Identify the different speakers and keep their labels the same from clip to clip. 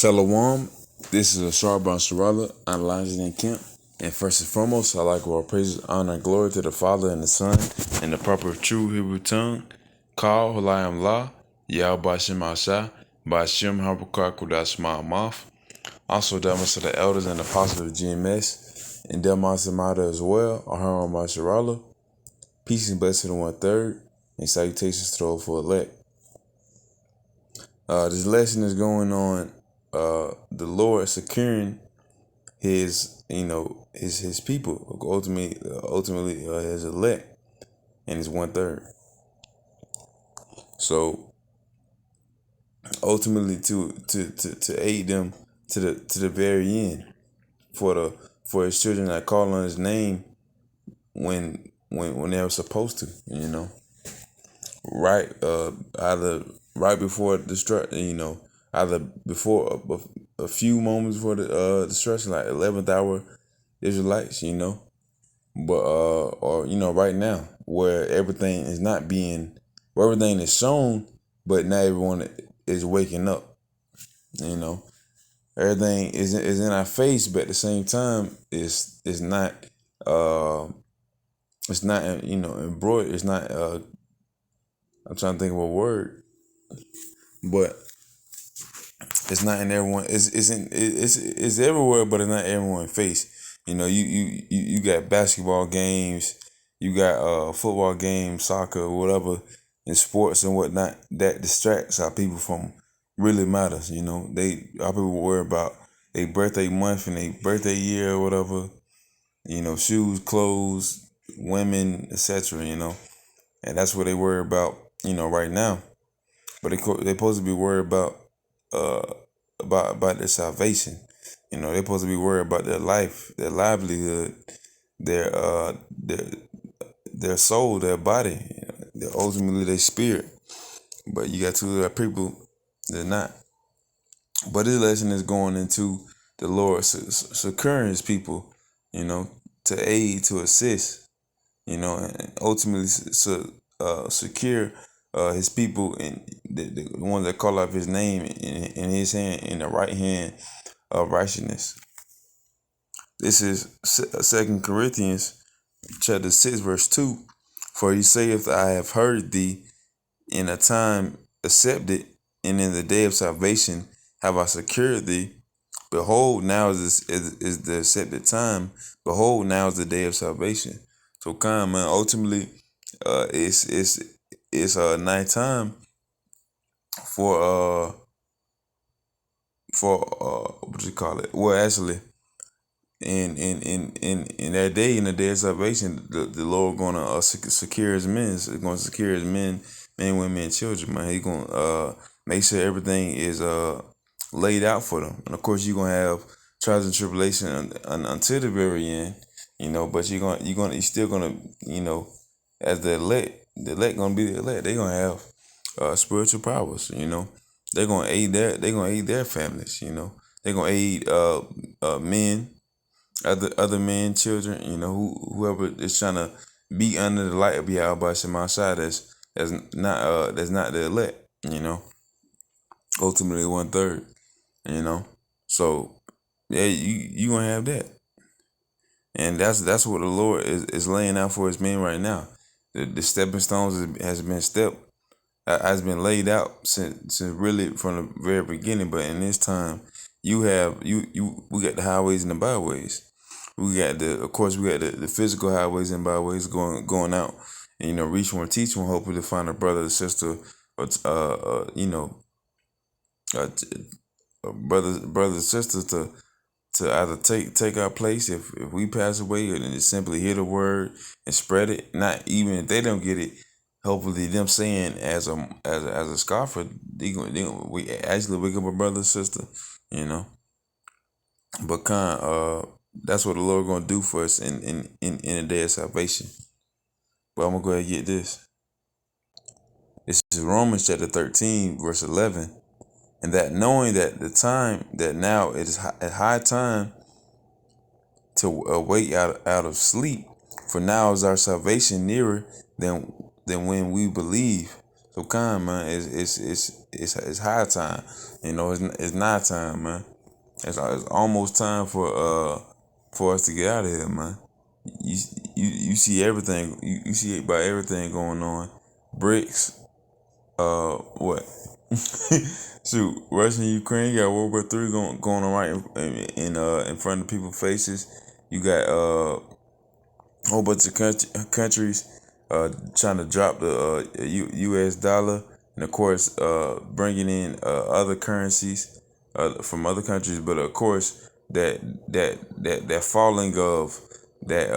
Speaker 1: Shalom. This is a Sharbon Sharala, analyzing in camp. And first and foremost, I like all praises, honor, and glory to the Father and the Son, in the proper true Hebrew tongue. Call Hulayam La, Yah Bashem Asha, Bashem Habakar Kudash Ma'amaf. Also, Damas to the elders and apostles of GMS, and Damas Amada as well, Aharon Masharala. Peace and blessing to 1/3, and salutations to those for elect. This lesson is going on the Lord securing his people, ultimately his elect, and his 1/3. So ultimately to aid them to the very end, for his children that call on his name when they were supposed to, right, either right before destruction, either before a few moments before the destruction, like 11th hour Israelites, but or right now, where everything is not being, where everything is shown, but not everyone is waking up. Everything is in our face, but at the same time, it's not embroidered. It's not. I'm trying to think of a word, but it's not in everyone. It's everywhere, but it's not everyone's face. You got basketball games, you got football games, soccer, whatever, in sports and whatnot that distracts our people from really matters. Our people worry about their birthday month and their birthday year or whatever. Shoes, clothes, women, etc. And that's what they worry about. Right now, but they supposed to be worried uh about their salvation. They're supposed to be worried about their life, their livelihood, their soul, their body, ultimately their spirit. But you got two other people, they're not. But this lesson is going into the Lord securing his people, to aid, to assist, and ultimately secure his people, and the ones that call out his name in his hand, in the right hand of righteousness. This is 2 Corinthians chapter 6 verse 2. For he saith, I have heard thee in a time accepted, and in the day of salvation have I secured thee. Behold, now is the accepted time. Behold, now is the day of salvation. So come, man. Ultimately, it's night time for what you call it? Well, actually, in that day, in the day of salvation, the Lord gonna secure his men. He's gonna secure his men, women, and children. Man, he gonna make sure everything is laid out for them. And of course, you're gonna have trials and tribulation until the very end. But you're still gonna, as the elect gonna be the elect. They're gonna have spiritual powers. They're gonna aid their families. They're gonna aid men, other men, children, whoever is trying to be under the light of Yahweh Shema Shai that's not the elect, ultimately 1/3, So yeah, you gonna have that. And that's what the Lord is laying out for his men right now. The stepping stones has been laid out since really from the very beginning. But in this time, we got the highways and the byways. We got the physical highways and byways going out, and reach one, teach one, hopefully to find a brother or sister, or brothers and sisters to either take our place if we pass away, and just simply hear the word and spread it. Not even if they don't get it, hopefully them saying as a scoffer, we actually wake up a brother or sister, But that's what the Lord gonna do for us in the day of salvation. But I'm gonna go ahead and get this. This is Romans chapter 13, verse 11. And that knowing that the time that now it is a high time to awake out of sleep, for now is our salvation nearer than when we believe. So come, man, it's high time. It's night time, man. It's almost time for us to get out of here, man. You you see everything. You see about everything going on. Bricks. What? Shoot, Russia and Ukraine got World War III going on right in front of people's faces. You got a whole bunch of countries trying to drop the U.S. dollar, and of course bringing in other currencies from other countries. But of course that falling of that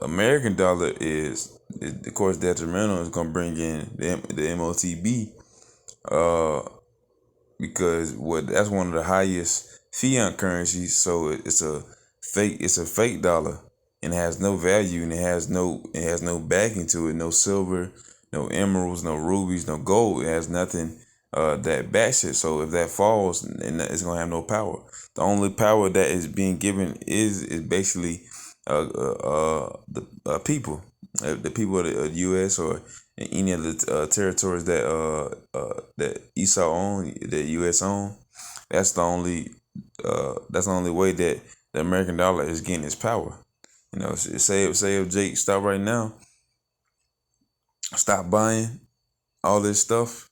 Speaker 1: American dollar is of course detrimental. Is going to bring in the MOTB because that's one of the highest fiat currencies. So it's a fake dollar and it has no value and it has no backing to it. No silver, no emeralds, no rubies, no gold. It has nothing that backs it. So if that falls, and it's gonna have no power. The only power that is being given is basically the people, the people of the U.S. or in any of the territories that Esau own, that U.S. own. That's the only way that the American dollar is getting its power. Say if Jake stop right now, stop buying all this stuff,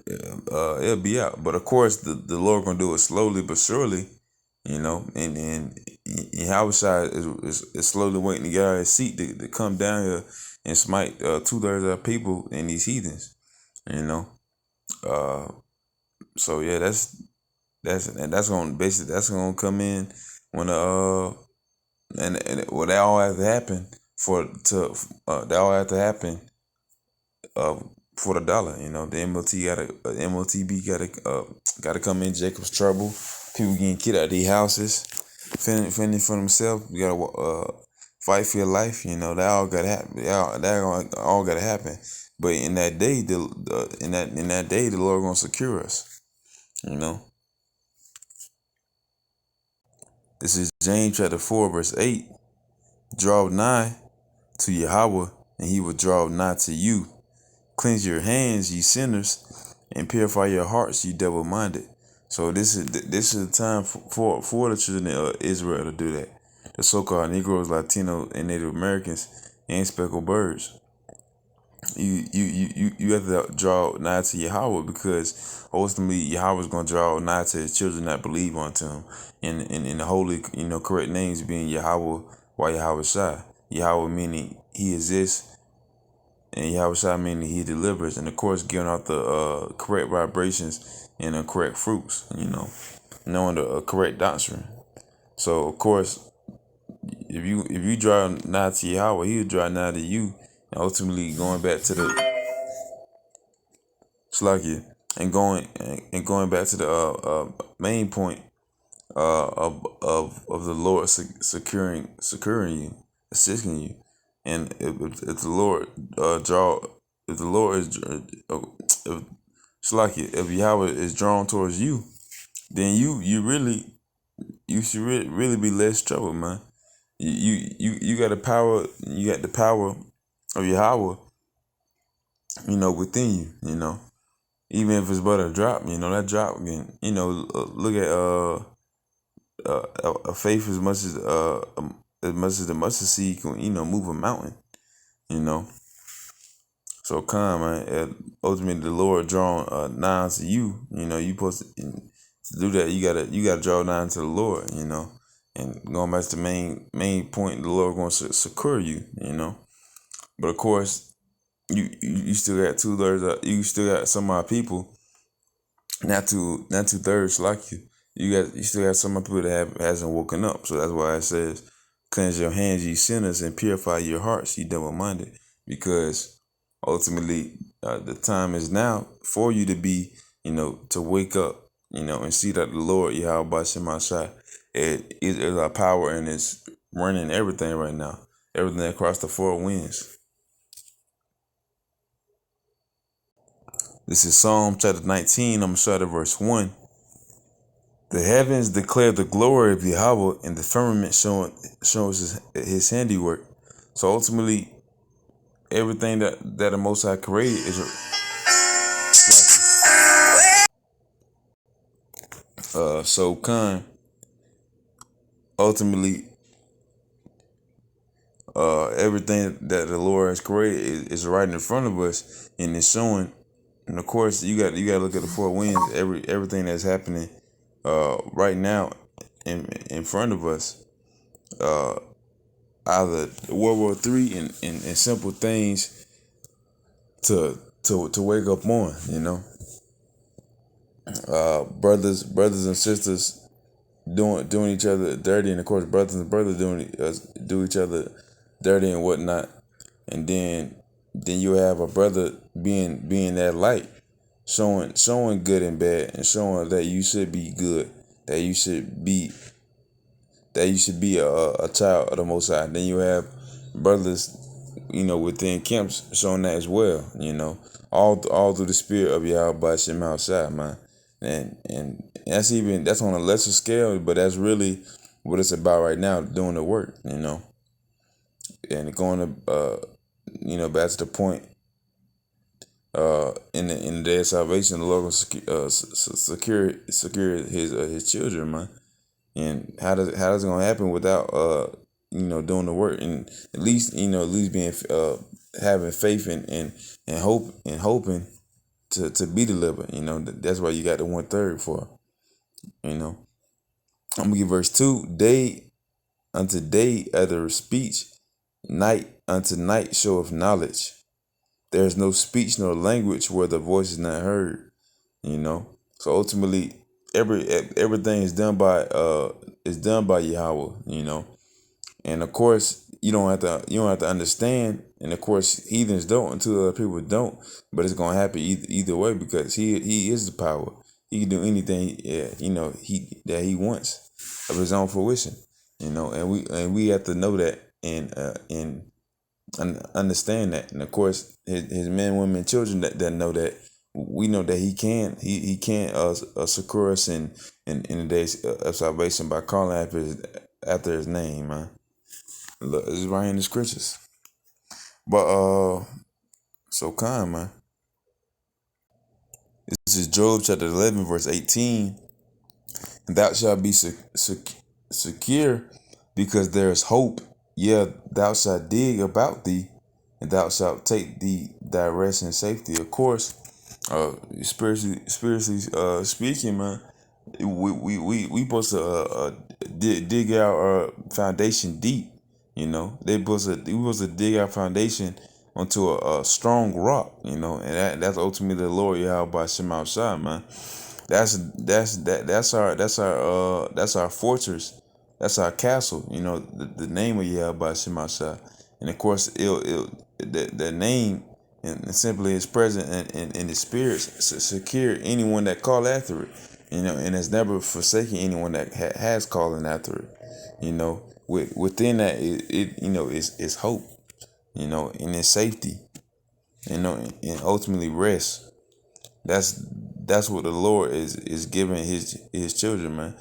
Speaker 1: it'll be out. But of course, the Lord gonna do it slowly but surely. And Yahushua is slowly waiting to get out of his seat to come down here and smite 2/3 of our people and these heathens. You know, uh, so yeah, that's gonna come in when well, that all has to happen that all has to happen uh for the dollar. The MOTB gotta come in Jacob's trouble. People getting kicked out of their houses, fending for themselves. You gotta fight for your life. That all gotta happen. That all gotta happen. But in that day, in that day, the Lord gonna secure us. You know. This is James chapter 4, verse 8. Draw nigh to Yahweh, and he will draw nigh to you. Cleanse your hands, ye sinners, and purify your hearts, ye double-minded. So this is the time for the children of Israel to do that. The so-called Negroes, Latinos, and Native Americans and speckled birds. You have to draw nigh to Yahweh because ultimately Yahweh is going to draw nigh to his children that believe unto him. In the holy, correct names being Yahweh, Yahweh Shai. Yahweh meaning he exists, and Yahweh Shai meaning he delivers, and of course giving out the correct vibrations and the correct fruits. Knowing the correct doctrine. So of course, if you draw nigh to Yahweh, he'll draw nigh to you, and ultimately going back to the Slakia and going back to the main point of the Lord securing you, assisting you, and if the Lord if the Lord is if Slakia, if Yahweh is drawn towards you, then you should really be less trouble, man. You got the power. You got the power of Yahweh, within you. Even if it's but a drop, that drop can, look at a faith as much as the mustard seed can, move a mountain. You know. So come, man. Ultimately, the Lord drawing nigh to you. You supposed to do that. You gotta draw nigh to the Lord. And going back to the main point, the Lord going to secure you. But of course, you still got 2/3. You still got some of our people, not 2/3 like you. You still got some of the people that hasn't woken up. So that's why it says, "Cleanse your hands, ye sinners, and purify your hearts, ye double-minded." Because ultimately, the time is now for you to be, to wake up, and see that the Lord Yahweh Shemashai is our power and it's running everything right now, everything across the four winds. This is Psalm chapter 19. I'm going to start at verse 1. The heavens declare the glory of Yahweh, and the firmament shows his handiwork. So ultimately, everything that the Most High created So Khan, ultimately, everything that the Lord has created is right in front of us, and it's showing. And of course, you got to look at the four winds. Everything that's happening, right now, in front of us. Either World War III and simple things to wake up on. Brothers and sisters doing each other dirty, and of course brothers and brothers do each other dirty and whatnot, and then you have a brother being that light, showing good and bad, and showing that you should be good, that you should be a child of the Most High. Then you have brothers, within camps showing that as well. All through the spirit of Yahweh Shem outside, man. And that's on a lesser scale, but that's really what it's about right now, doing the work. And going to back to the point. In the day of salvation, the Lord will secure his children, man. And how does it gonna happen without doing the work, and at least being having faith and hoping to be delivered. That's why you got the 1/3 for. I'm gonna give verse 2. Day unto day uttereth speech, night unto night showeth knowledge. There is no speech nor language where the voice is not heard. So ultimately, everything is done by Yahweh. And of course, you don't have to understand, and of course, heathens don't until other people don't. But it's gonna happen either way, because he is the power. He can do anything, he wants of his own fruition. And we have to know that, and understand that. And of course, his men, women, children that know that. We know that he can secure us in the days of salvation by calling after his name, man. Look, it's right in the scriptures. But so kind, man. This is Job chapter 11, verse 18. And thou shalt be secure, because there is hope. Yeah, thou shalt dig about thee, and thou shalt take thee thy rest in safety. Of course, spiritually speaking, man, we supposed to dig our foundation deep. We supposed to dig our foundation onto a strong rock. And that's ultimately the Lord Yahweh Shem outside, man. That's our fortress. That's our castle. The name of Yahweh Shem outside. And of course, the name and simply is present in the spirits secure anyone that call after it. And has never forsaken anyone that has calling after it. Within that, is hope. And it's safety. And ultimately rest. That's what the Lord is giving his children, man.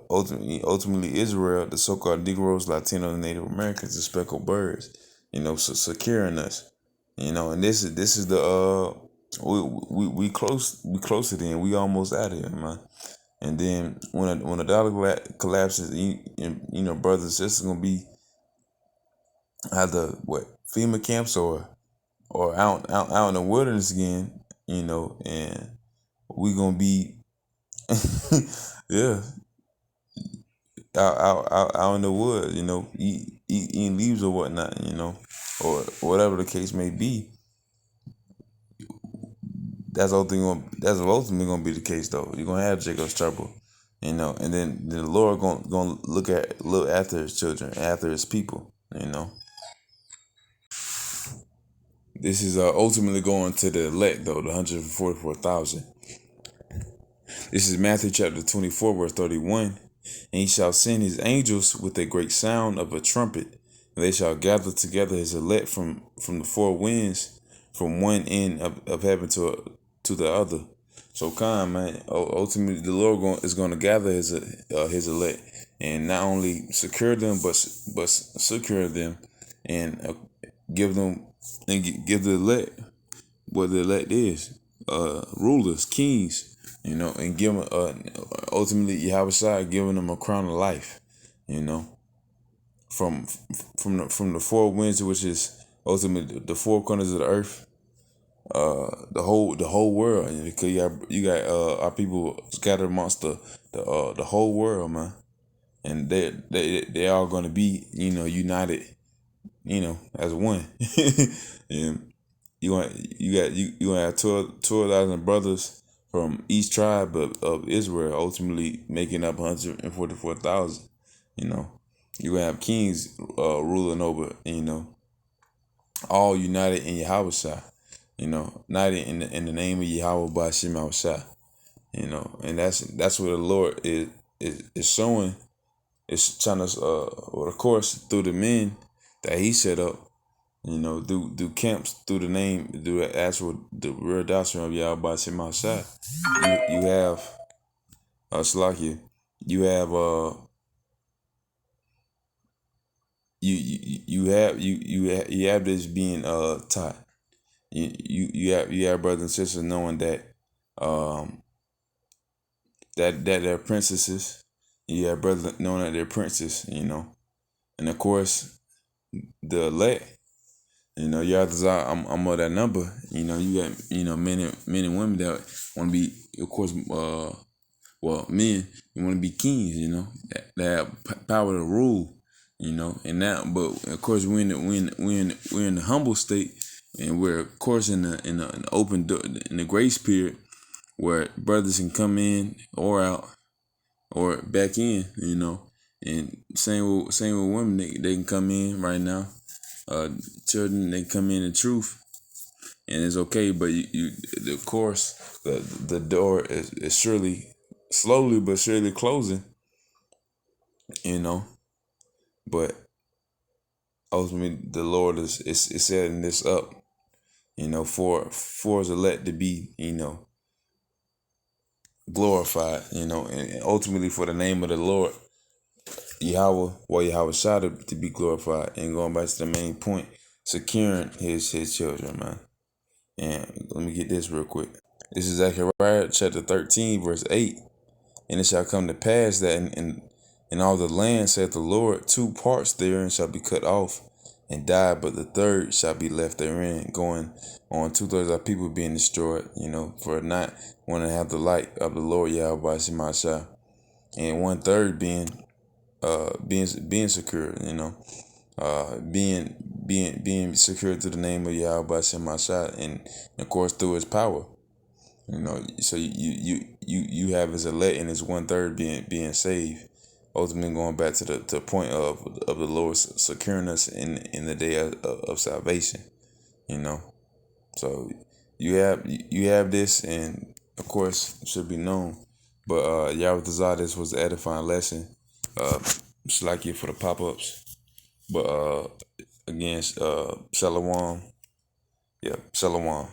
Speaker 1: Ultimately Israel, the so-called Negroes, Latinos, Native Americans, the speckled birds. Securing us. And this is the we closer than we almost out of here, man. And then when the dollar collapses, brothers and sisters gonna be either FEMA camps or out in the wilderness again. And we gonna be yeah, out in the woods, eating leaves or whatnot, or whatever the case may be. That's ultimately gonna be the case, though. You're gonna have Jacob's trouble, and then the Lord gonna look after his children, after his people. This is ultimately going to the elect, though, the 144,000. This is Matthew chapter 24, verse 31. And he shall send his angels with a great sound of a trumpet, and they shall gather together his elect from the four winds, from one end of heaven to the other. So come, man. Ultimately, the Lord is going to gather his elect, and not only secure them, but secure them, and give them and give the elect what the elect is: rulers, kings, and giving ultimately Yahweh giving them a crown of life, you know, from from the four winds, which is ultimately the four corners of the earth, the whole world, because you got our people scattered amongst the whole world, man, and they all gonna be united, as one. And you gonna have 12,000 brothers from each tribe of Israel, ultimately making up 144,000. You know, you gonna have kings ruling over, all united in Yahweh Shai. United in the name of Yahweh by Shema Shai. And that's what the Lord is showing. It's trying to, well, of course, through the men that He set up, do camps through the name, through the real doctrine of Yahweh Shema Shai. You have Slakia. You have you have this being taught. You have brothers and sisters knowing that um that they're princesses. You have brothers knowing that they're princes. And of course the elect. You have to. I'm of that number. You got men and women that want to be, of course. Men, you want to be kings. That have power to rule. And now, but of course, we're in the humble state, and we're of course in the open door, in the grace period, where brothers can come in or out or back in. And same with women, they can come in right now. Children, they come in truth, and it's okay. But of course, the door is surely, slowly but surely closing. But ultimately, the Lord is setting this up. For His elect to be, glorified. And ultimately for the name of the Lord Yahweh, Yahweh Shai to be glorified. And going back to the main point, securing His children, man. And let me get this real quick. This is Zechariah chapter 13, verse 8. And it shall come to pass that in all the land, saith the Lord, 2 parts therein shall be cut off and die, but the third shall be left therein, going on 2/3 of people being destroyed, for not wanting to have the light of the Lord Yahweh Shema Shai. And 1/3 being secure, being secured through the name of Yahweh Shema Shai, and of course through His power. So you have His elect and His 1/3 being saved. Ultimately, going back to the point of the Lord securing us in the day of salvation. So you have this, and of course it should be known. But Yahweh Tazah, this was the edifying lesson. Just like you for the pop-ups. But again, Shalom. Yeah, Shalom.